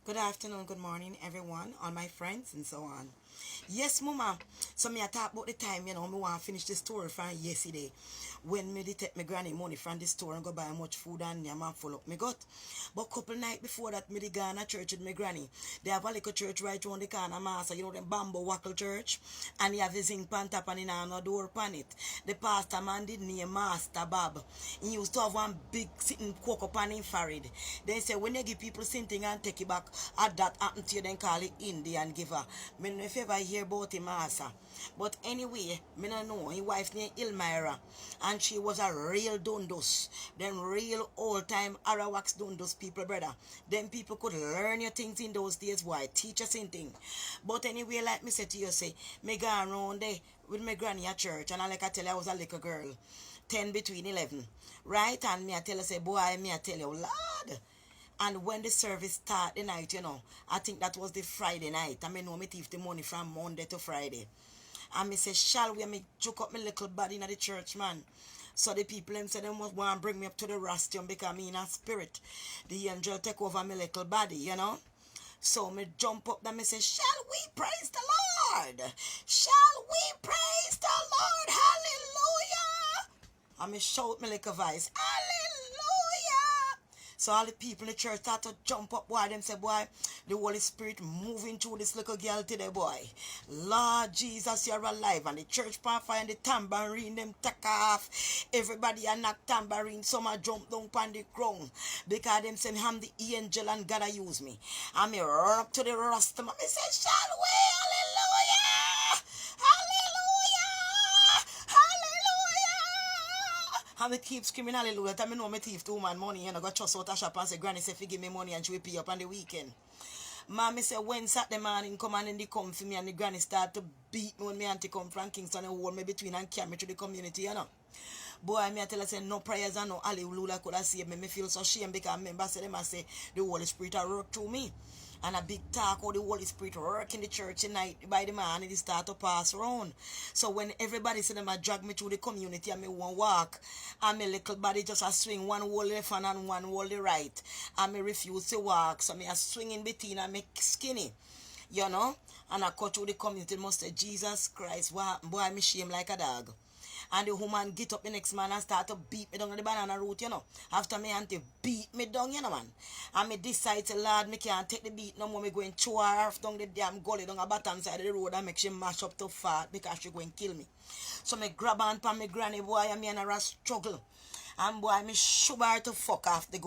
Good afternoon, good morning, everyone, all my friends, and so on. Yes, Mama. So me I talk about the time, me want to finish the story from yesterday. When me dey take my granny money from the store and go buy much food and yam and full up me gut. But couple night before that, me dey go to church with my granny. They have a little church right around the corner, master, them bamboo wackle church. And he have a zinc pan top and in a door pan it. The pastor man did name Master Bob. He used to have one big sitting cocoa pan in forehead. Then say when you give people something and take it back, at that happen to you, then call it Indian giver. Me no if ever hear about him, master. But anyway, me no know. His wife named Ilmyra, and she was a real Dundus. Them real old time Arawax Dundus people, brother. Them people could learn your things in those days, boy. Teach us something. But anyway, like me said to you, say, me go around there with my granny at church, and like I tell you, I was a little girl. 10 between 11. Right? And me I tell her, say, boy, me I tell you, Lord. And when the service start the night, I think that was the Friday night. I mean, know me thief the money from Monday to Friday. And me say, shall we me choke up my little body in the church, man? So the people them say they must want to bring me up to the rostrum because me in a spirit. The angel take over my little body. So me jump up and me say, shall we praise the Lord? Shall we praise the Lord? Hallelujah! And me shout my little voice, hallelujah! So all the people in the church start to jump up, boy. Them say, boy, the Holy Spirit moving through this little girl today, boy. Lord Jesus, you're alive. And the church pan fire and the tambourine, them take off. Everybody a knock tambourine. Some a jump down on the ground. Because them say, I'm the angel and God a use me. And me run up to the rust. Me say, shall we? Hallelujah! Hallelujah! Hallelujah! And me keep screaming hallelujah. Tell me know me thief 2 man money. Go trust out a shop and say, granny say, give me money and she will pay up on the weekend. Mommy say when Saturday morning come and then they come for me and the granny start to beat me when me auntie come from Kingston and hold me between and carry me to the community. Boy, me I tell her say no prayers and no hallelujah could have saved me. Me feel so shame because I remember say them I say the Holy Spirit a work through me. And a big talk how the Holy Spirit work in the church tonight by the man and it start to pass around. So when everybody say them a drag me through the community and me won't walk and my little body just a swing one whole left hand and one whole the right and me refuse to walk. So me a swing in between and me skinny. And I cut through the community must say Jesus Christ, boy me shame like a dog. And the woman get up the next man and start to beat me down on the banana root. After me auntie beat me down, man. And me decide to Lord, me can't take the beat no more. Me going throw her off down the damn gully down the bottom side of the road and make she mash up too far because she going kill me. So me grab on pa me granny boy and me and her struggle. And boy, me shove her to fuck off the